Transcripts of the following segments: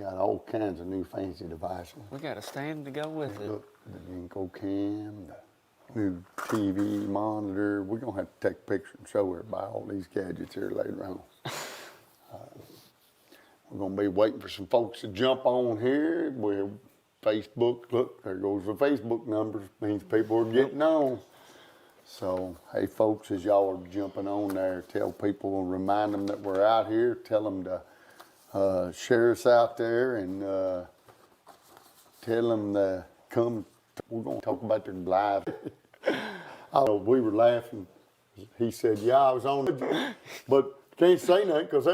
got all kinds of new fancy devices. We got a stand to go with it. Look, the Inco cam, the new TV monitor. We're gonna have to take a picture and show everybody all these gadgets here later on. We're gonna be waiting for some folks to jump on here. We're Facebook, look, there goes the Facebook numbers. Means people are getting on. So, hey folks, as y'all are jumping on there, tell people and remind them that we're out here. Tell them to share us out there and tell them to come. We're gonna talk about their lives. We were laughing. He said, yeah, I was on it, but can't say nothing because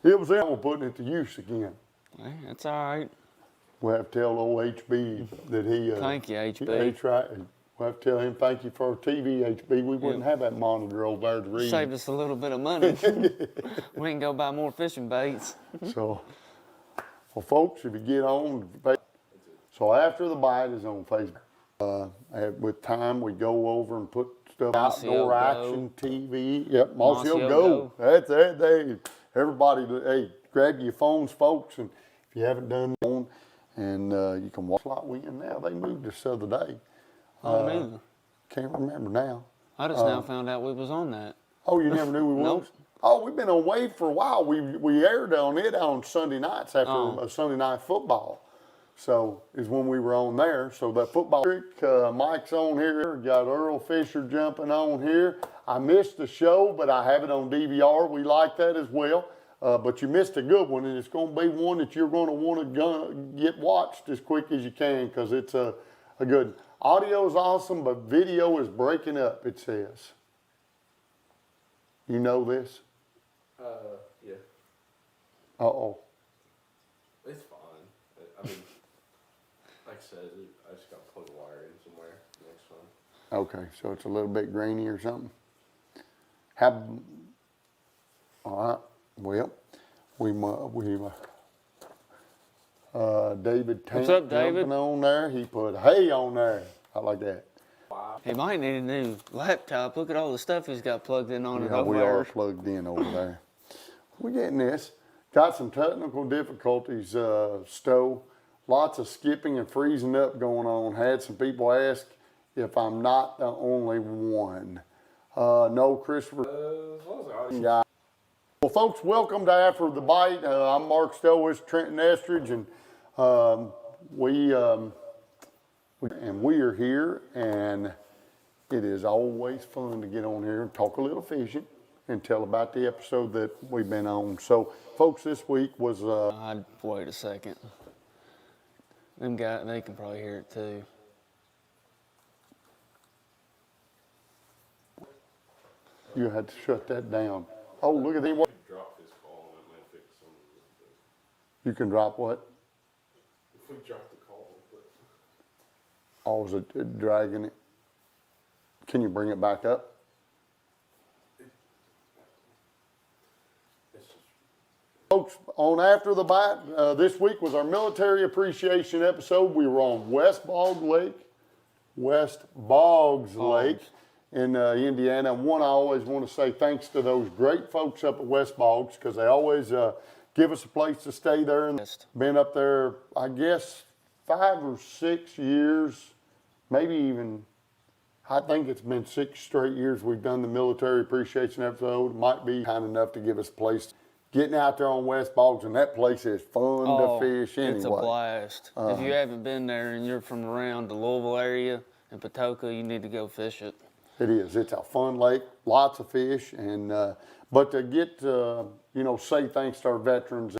it was them putting it to use again. Hey, that's all right. We'll have to tell old HB that he... Thank you, HB. That's right. We'll have to tell him thank you for our TV, HB. We wouldn't have that monitor over there to read. Saved us a little bit of money. We can go buy more fishing baits. So, well, folks, if you get on... So after the bite is on Facebook. With time, we go over and put stuff, outdoor action, TV. Yep, Mossio Go. That's it. They, everybody, hey, grab your phones, folks, and if you haven't done one, and you can watch like we in now. They moved us the other day. Oh, can't remember now. I just now found out we was on that. Oh, you never knew we was? Nope. Oh, we've been on Wave for a while. We aired on it on Sunday nights after Sunday night football. So is when we were on there. So that football, Mike's on here. Got Earl Fisher jumping on here. I missed the show, but I have it on DVR. We like that as well. But you missed a good one, and it's going to be one that you're going to want to get watched as quick as you can because it's a good. Audio is awesome, but video is breaking up, it says. You know this? Yeah. Uh-oh. It's fine. I mean, like I said, I just got to plug a wire in somewhere. Next one. Okay, so it's a little bit grainy or something. All right. Well, David Tank What's up, David? jumping on there. He put hay on there. I like that. He might need a new laptop. Look at all the stuff he's got plugged in on it Yeah, over we there. are plugged in over there. We're getting this. Got some technical difficulties, Stowe. Lots of skipping and freezing up going on. Had some people ask if I'm not the only one. No, Christopher. Yeah. Well, folks, welcome to After the Bite. I'm Mark Stowe, it's Trenton Estridge, and we are here, and it is always fun to get on here and talk a little fishing and tell about the episode that we've been on. So, folks, this week was... I'd wait a second. Them guys, they can probably hear it too. You had to shut that down. Oh, look at them. Drop this call and that might fix some of it. You can drop what? If we drop the call, but... Oh, is it dragging it? Can you bring it back up? Folks, on After the Bite, this week was our military appreciation episode. We were on West Boggs Lake in Indiana. And one, I always want to say thanks to those great folks up at West Boggs because they always give us a place to stay there. And been up there, I guess, 5 or 6 years, maybe even, I think it's been 6 straight years we've done the military appreciation episode. Might be kind enough to give us a place. Getting out there on West Boggs, and that place is fun to fish anyway. It's a blast. If you haven't been there and you're from around the Louisville area and Patoka, you need to go fish it. It is. It's a fun lake, lots of fish, and but to get say thanks to our veterans.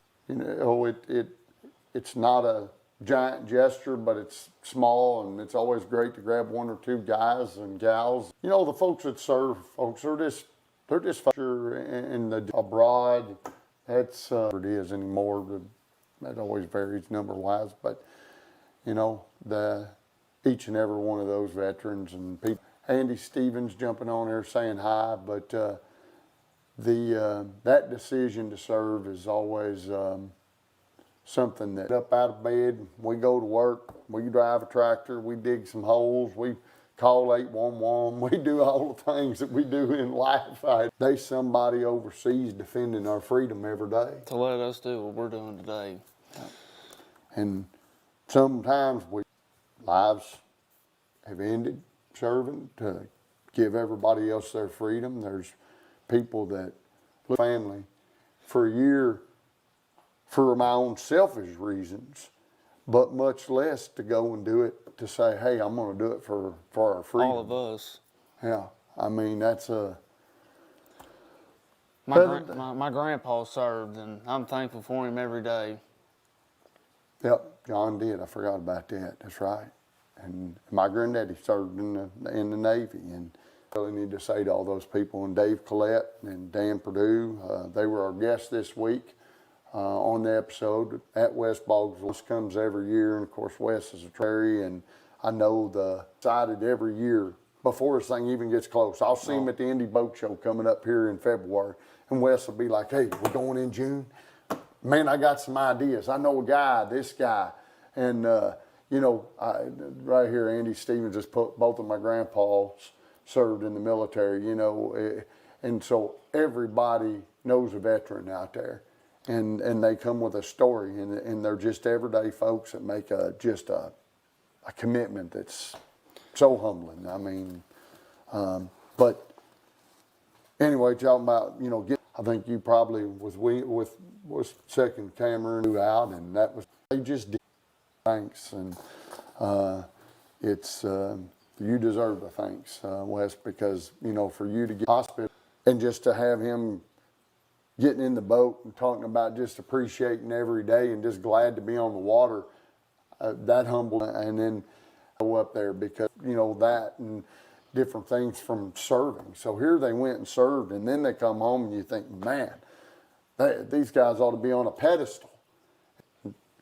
It's not a giant gesture, but it's small, and it's always great to grab 1 or 2 guys and gals. You know, the folks that serve, folks, they're just in the abroad. That's it is anymore. That always varies number-wise, but you know, each and every one of those veterans and people. Andy Stevens jumping on there saying hi, but that decision to serve is always something that up out of bed, we go to work, we drive a tractor, we dig some holes, we call 811, we do all the things that we do in life. There's somebody overseas defending our freedom every day. To let us do what we're doing today. And sometimes lives have ended serving to give everybody else their freedom. There's people that family for a year for my own selfish reasons, but much less to go and do it to say, hey, I'm going to do it for our freedom. All of us. Yeah, I mean, that's a... My grandpa served, and I'm thankful for him every day. Yep, John did. I forgot about that. That's right. And my granddaddy served in the Navy, and I really need to say to all those people, and Dave Collette and Dan Perdue, they were our guests this week on the episode at West Boggs Lake. This comes every year, and of course Wes is a Terry, and I know decided every year before this thing even gets close. I'll see him at the Indy Boat Show coming up here in February, and Wes will be like, hey, we're going in June. Man, I got some ideas. I know a guy, this guy, and you know, right here, Andy Stevens just put both of my grandpas served in the military, you know, and so everybody knows a veteran out there, and they come with a story, and they're just everyday folks that make just a commitment that's so humbling. I mean, but anyway, talking about, you know, I think you probably was second Cameron out, and that was, they just did. Thanks, and it's you deserve the thanks, Wes, because, you know, for you to get hospital and just to have him getting in the boat and talking about just appreciating every day and just glad to be on the water, that humble, and then go up there because, you know, that and different things from serving. So here they went and served, and then they come home and you think, man, these guys ought to be on a pedestal.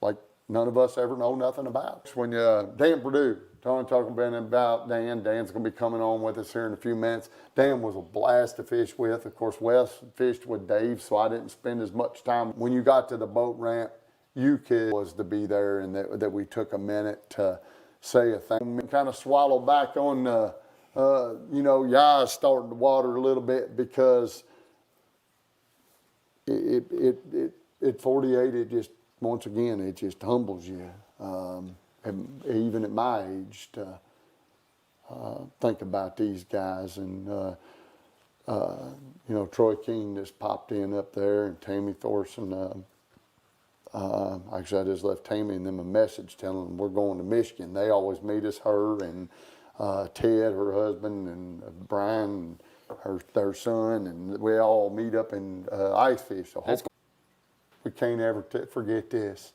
Like, none of us ever know nothing about. When Dan Perdue, talking about Dan. Dan's going to be coming on with us here in a few minutes. Dan was a blast to fish with. Of course, Wes fished with Dave, so I didn't spend as much time. When you got to the boat ramp, was to be there, and that we took a minute to say a thing. Kind of swallow back on, you know, your eyes starting to water a little bit because at 48, it just, once again, it just humbles you, even at my age, to think about these guys. And, you know, Troy King just popped in up there, and Tammy Thorson. Actually, I just left Tammy and them a message telling them we're going to Michigan. They always meet us, her and Ted, her husband, and Brian, their son, and we all meet up in ice fish. So we can't ever forget this.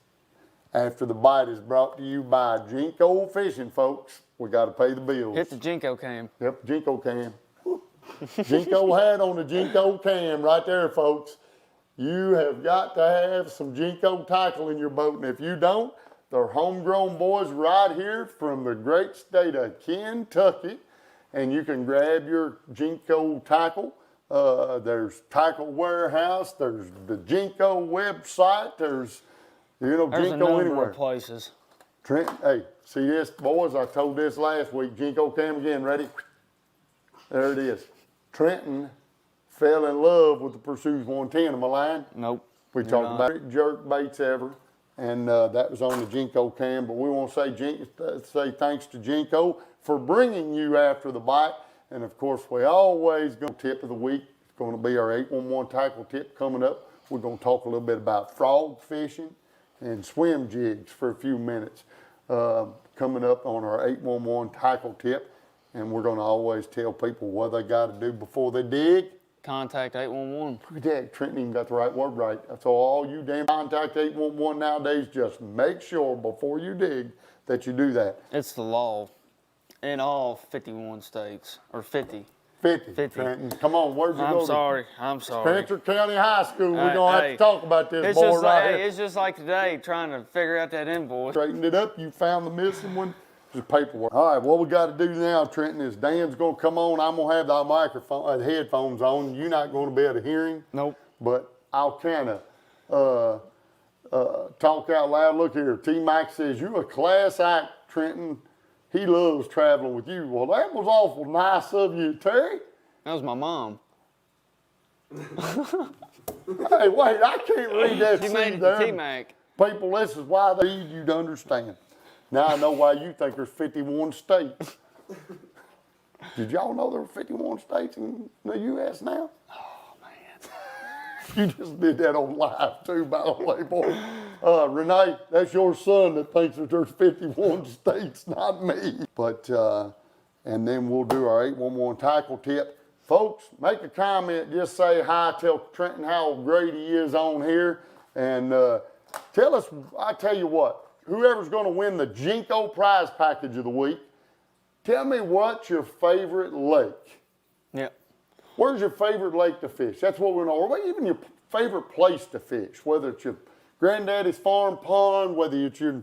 After the bite is brought to you by Jinko Fishing, folks, we got to pay the bills. Hit the Jinko cam. Yep, Jinko cam. Jinko hat on the Jinko cam right there, folks. You have got to have some Jinko tackle in your boat, and if you don't, they're homegrown boys right here from the great state of Kentucky, and you can grab your Jinko tackle. There's Tackle Warehouse, there's the Jinko website, there's, you know, There's Jinko a number anywhere. of places. Trent, hey, see this, boys? I told this last week. Jinko cam again, ready? There it is. Trenton fell in love with the Pursuit 110. Am I lying? Nope. We talked about it, jerk baits ever, and that was on the Jinko cam. But we want to say thanks to Jinko for bringing you after the bite. And of course, we always go tip of the week. It's going to be our 811 tackle tip coming up. We're going to talk a little bit about frog fishing and swim jigs for a few minutes coming up on our 811 tackle tip. And we're going to always tell people what they got to do before they dig. Contact 811. Look at that, Trenton even got the right word right. So all you damn contact 811 nowadays, just make sure before you dig that you do that. It's the law in all 51 states, or 50. 50. Trenton. Come on, where'd you go? I'm sorry. Spencer County High School. We're going to have to talk about this, boy, right here. It's just like today, trying to figure out that invoice. Straightened it up. You found the missing one. Just paperwork. All right, what we got to do now, Trenton, is Dan's going to come on. I'm going to have the microphone, the headphones on. You're not going to be able to hear him. Nope. But I'll kind of talk out loud. Look here, T-Mac says, you're a class act, Trenton. He loves traveling with you. Well, that was awful nice of you, Terry. That was my mom. Hey, wait, I can't read that. She made it there. to T-Mac. People, this is why they need you to understand. Now I know why you think there's 51 states. Did y'all know there were 51 states in the U.S. now? Oh, man. You just did that on live too, by the way, boy. Renee, that's your son that thinks that there's 51 states, not me. But, and then we'll do our 811 tackle tip. Folks, make a comment, just say hi, tell Trenton how great he is on here. And tell us, I tell you what, whoever's gonna win the Jinko prize package of the week, tell me what's your favorite lake. Yep. Where's your favorite lake to fish? That's what we know. Or even your favorite place to fish, whether it's your granddaddy's farm pond, whether it's your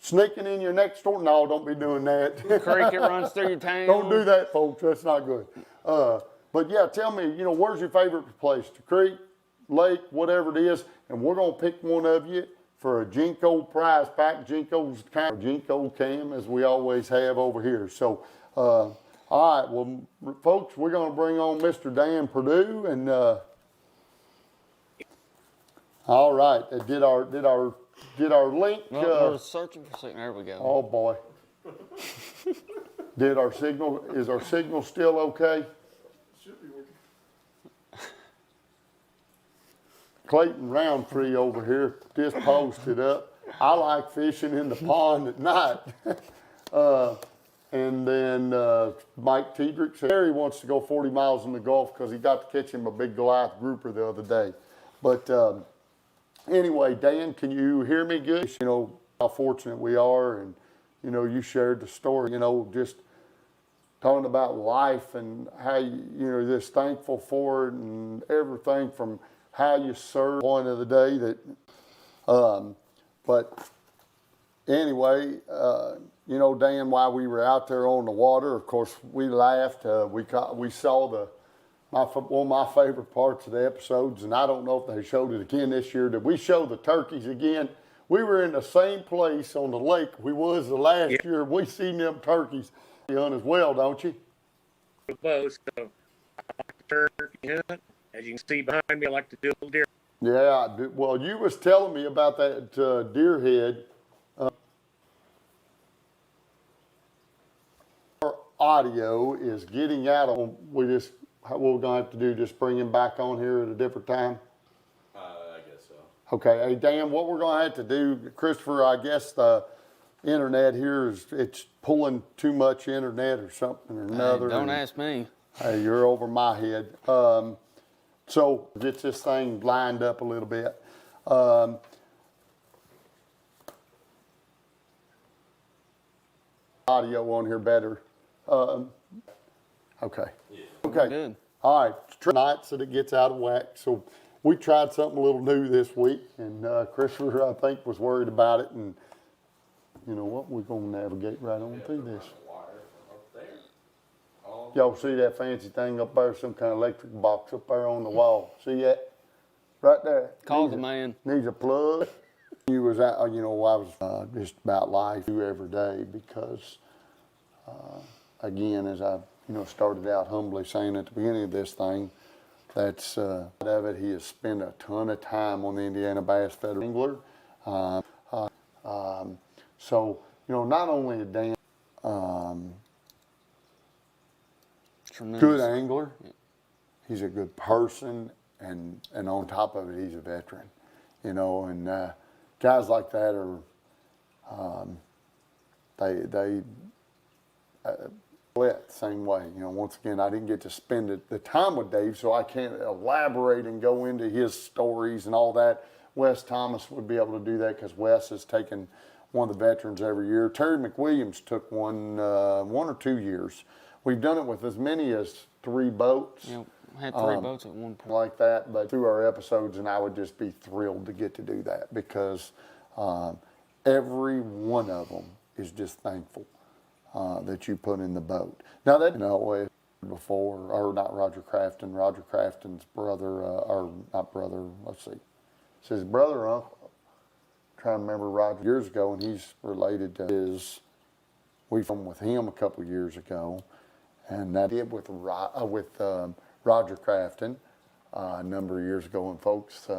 sneaking in your next door. No, don't be doing that. Creek that runs through your town. Don't do that, folks. That's not good. But yeah, tell me, where's your favorite place? The creek, lake, whatever it is, and we're gonna pick one of you for a Jinko prize pack. Jinko's Jinko cam, as we always have over here. So, all right, well, folks, we're gonna bring on Mr. Dan Perdue, and all right, did our link? We're searching for something. There we go. Oh boy. Is our signal still okay? Should be working. Clayton Roundtree over here just posted up. I like fishing in the pond at night. And then Mike Tiedrick said Harry wants to go 40 miles in the Gulf because he got to catch him a big Goliath grouper the other day. But anyway, Dan, can you hear me good? How fortunate we are, and you shared the story, just talking about life and how you're just thankful for it and everything from how you serve. Point of the day that, but anyway, Dan, while we were out there on the water, of course, we laughed. We saw one of my favorite parts of the episodes, and I don't know if they showed it again this year. Did we show the turkeys again? We were in the same place on the lake we was the last year. We seen them turkeys. You hunt as well, don't you? Both. So I like to turkey hunt. As you can see behind me, I like to do a little deer. Yeah. Well, you was telling me about that deer head. Our audio is getting out on. What we're gonna have to do, just bring him back on here at a different time. I guess so. Okay, hey Dan, what we're gonna have to do, Christopher, I guess the internet here it's pulling too much internet or something or another. Hey, don't ask me. Hey, you're over my head. So get this thing lined up a little bit. Audio on here better. Okay. Yeah. Okay. Good. All right. Tonight so that it gets out of whack. So we tried something a little new this week, and Christopher, I think, was worried about it. And you know what? We're going to navigate right on through this. Wire up there. All Y'all see that fancy thing up there? Some kind of electric box up there on the wall. See that? Right there. Call the man. Needs a plug. You was out, I was just about life every day because, again, as I, started out humbly saying at the beginning of this thing, that's of it. He has spent a ton of time on the Indiana Bass Federal Angler. So, not only a Dan, good angler, he's a good person, and on top of it, he's a veteran, and guys like that are, they the same way. Once again, I didn't get to spend the time with Dave, so I can't elaborate and go into his stories and all that. Wes Thomas would be able to do that because Wes has taken one of the veterans every year. Terry McWilliams took one or 2 years. We've done it with as many as 3 boats. Yeah, had 3 boats at one point. Like that, but through our episodes, and I would just be thrilled to get to do that because every one of them is just thankful that you put in the boat. Now that before, or not Roger Crafton, Roger Crafton's brother, or not brother, let's see, it's his brother or uncle. I'm trying to remember Roger years ago, and he's related to we filmed with him a couple years ago, and that did with Roger Crafton a number of years ago, and folks,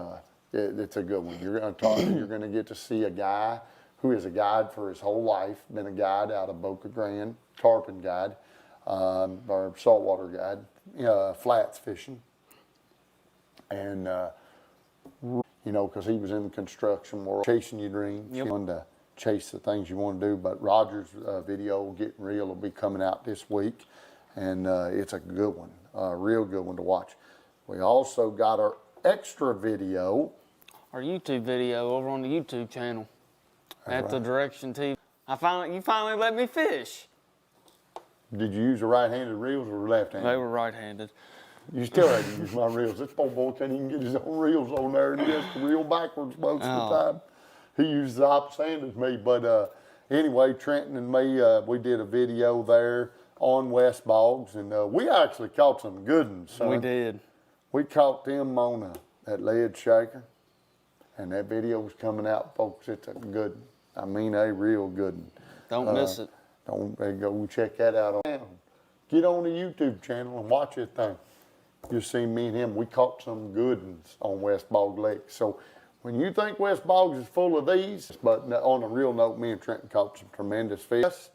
It's a good one. You're going to talk. You're going to get to see a guy who is a guide for his whole life. Been a guide out of Boca Grande, tarpon guide, or saltwater guide, flats fishing, and you know, because he was in the construction world, chasing your dreams, you want to chase the things you want to do. But Roger's video, Getting Real, will be coming out this week, and it's a good one, a real good one to watch. We also got our extra video. Our YouTube video over on the YouTube channel. That's At the Direction TV. You finally let me fish. Did you use the right-handed reels or left-handed? They were right-handed. You still had to use my reels. This poor boy can't even get his own reels on there, and he has to reel backwards most of the time. He uses the opposite hand as me. But anyway, Trenton and me, we did a video there on West Boggs, and we actually caught some good ones, son. We did. We caught them on that lead shaker, and that video was coming out, folks. It's a good, I mean, a real good one. Don't miss it. Don't go check that out on. Get on the YouTube channel and watch it thing. You'll see me and him. We caught some good ones on West Boggs Lake. So when you think West Boggs is full of these, but on a real note, me and Trenton caught some tremendous fish. That's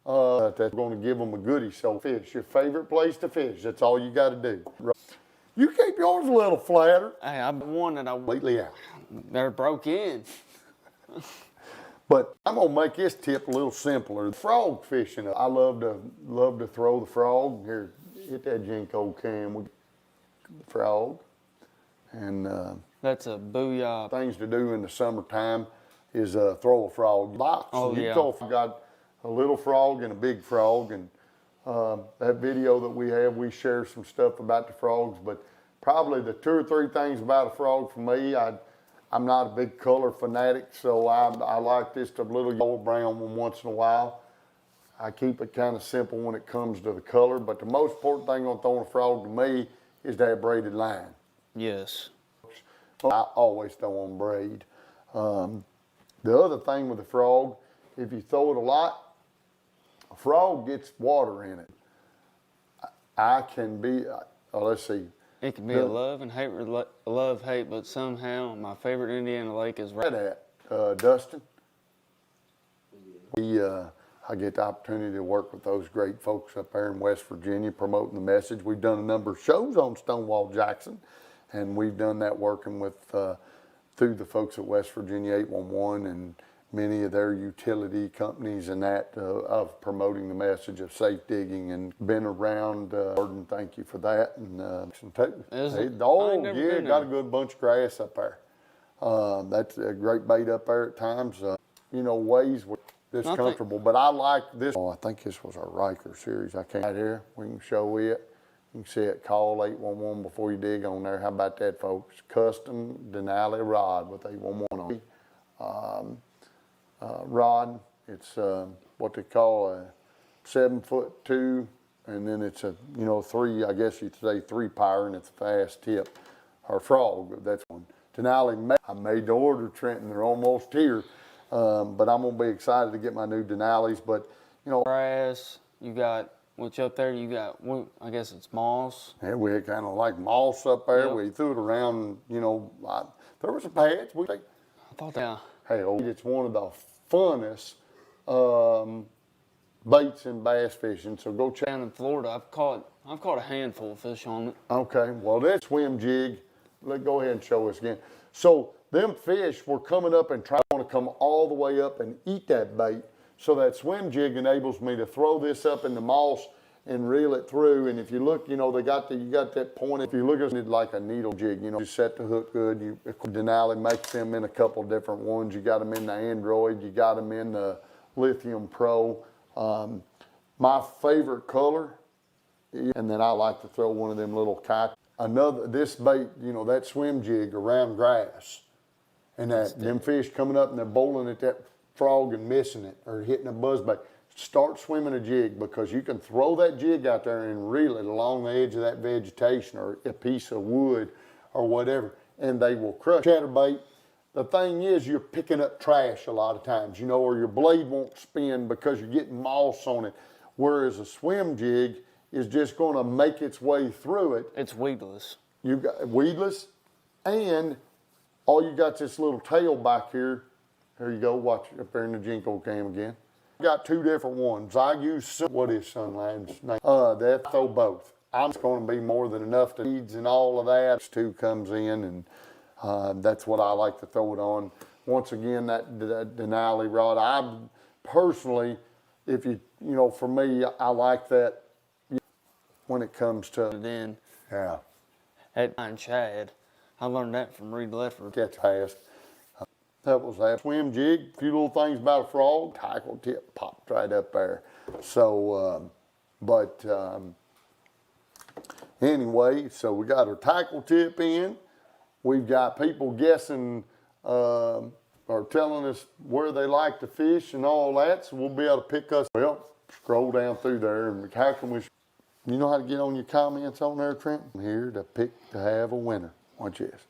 going to give them a goodie. So fish, your favorite place to fish. That's all you got to do. You keep yours a little flatter. Hey, I've one that I Completely out. they're broke in. But I'm gonna make this tip a little simpler. Frog fishing. I love to throw the frog. Here, hit that Jinko cam with the frog. And That's a booyah. things to do in the summertime is throw a frog box. Oh, You yeah. got a little frog and a big frog, and that video that we have, we share some stuff about the frogs. But probably the 2 or 3 things about a frog for me, I'm not a big color fanatic, so I like just a little yellow brown one once in a while. I keep it kind of simple when it comes to the color, but the most important thing on throwing a frog to me is that braided line. Yes. I always throw on braid. The other thing with the frog, if you throw it a lot, a frog gets water in it. I can be, let's see. It can be a love and hate, love-hate, but somehow my favorite Indiana lake is right At Dustin. I get the opportunity to work with those great folks up there in West Virginia promoting the message. We've done a number of shows on Stonewall Jackson, and we've done that working with through the folks at West Virginia 811 and many of their utility companies and that of promoting the message of safe digging, and been around. And thank you for that. And yeah, got a good bunch of grass up there. That's a great bait up there at times. You know, ways that's comfortable. But I like this. Oh, I think this was our Riker series. I can't right here. We can show it. You can see it. Call 811 before you dig on there. How about that, folks? Custom Denali rod with 811 on it. Rod. It's what they call a 7'2", and then it's a 3. I guess you'd say 3-power, and it's a fast tip. Or frog. That's one. Denali. I made the order, Trenton. They're almost here, but I'm gonna be excited to get my new Denalis. But grass. You got what's up there? You got I guess it's moss. Yeah, we had kind of like moss up there. Yep. We threw it around. There was a patch. I thought that. Hey, it's one of the funnest baits in bass fishing. So go check. Down in Florida, I've caught a handful of fish on it. Okay, well that swim jig. Let's go ahead and show us again. So them fish were coming up and trying to come all the way up and eat that bait. So that swim jig enables me to throw this up in the moss and reel it through. And if you look, you got that point. If you look at it like a needle jig, you set the hook good. Denali makes them in a couple different ones. You got them in the Android. You got them in the Lithium Pro. My favorite color, and then I like to throw one of them little kite. This bait, that swim jig around grass, and them fish coming up and they're bowling at that frog and missing it or hitting a buzzbait. Start swimming a jig, because you can throw that jig out there and reel it along the edge of that vegetation or a piece of wood or whatever, and they will crush. Chatterbait, the thing is, you're picking up trash a lot of times, or your blade won't spin because you're getting moss on it, whereas a swim jig is just going to make its way through it. It's weedless. You got weedless, and all you got this little tail back here. There you go, watch it up there in the Jinko cam again. Got two different ones. I use, what is Sunland's name? That throw both. I'm going to be more than enough to needs and all of that. This two comes in, and that's what I like to throw it on. Once again, that Denali rod. I personally, if you know, for me, I like that when it comes to. Then Yeah. at Chad, I learned that from Reed Lefford. Catch fast. That was that swim jig. A few little things about a frog. Tackle tip popped right up there. So, anyway, so we got our tackle tip in. We've got people guessing or telling us where they like to fish and all that. So we'll be able to pick us. Well, scroll down through there and how can we? You know how to get on your comments on there, Trent? I'm here to pick to have a winner. Watch this.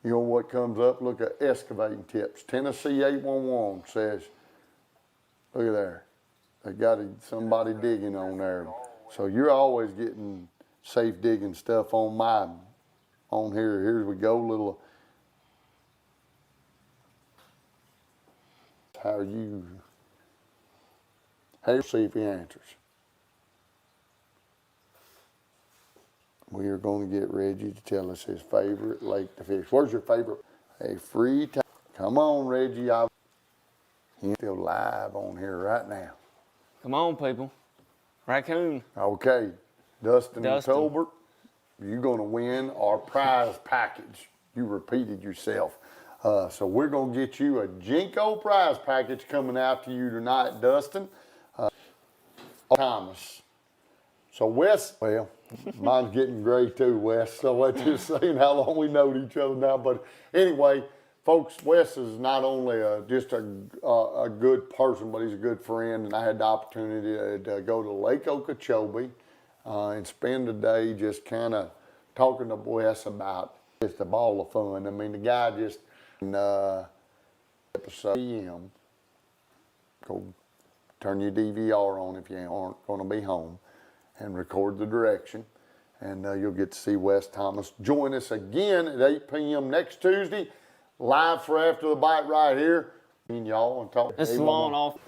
You know what comes up? Look at excavating tips. Tennessee 811 says, look at there. They got somebody digging on there. So you're always getting safe digging stuff on here. Here we go, little. How you see if he answers. We are going to get Reggie to tell us his favorite lake to fish. Where's your favorite? A free time. Come on, Reggie. He's still live on here right now. Come on, people. Raccoon. Okay, Dustin. Tolbert, you're going to win our prize package. You repeated yourself. So we're going to get you a Jinko prize package coming out to you tonight, Dustin. Thomas. So Wes, well, mine's getting gray too, Wes. So that's just saying how long we know each other now. But anyway, folks, Wes is not only just a good person, but he's a good friend. And I had the opportunity to go to Lake Okeechobee and spend a day just kind of talking to Wes about just a ball of fun. I mean, the guy just episode PM. Go turn your DVR on if you aren't going to be home, and record the direction, and you'll get to see Wes Thomas. Join us again at 8 p.m. next Tuesday, live for After the Bite right here. And y'all and talk. It's long off.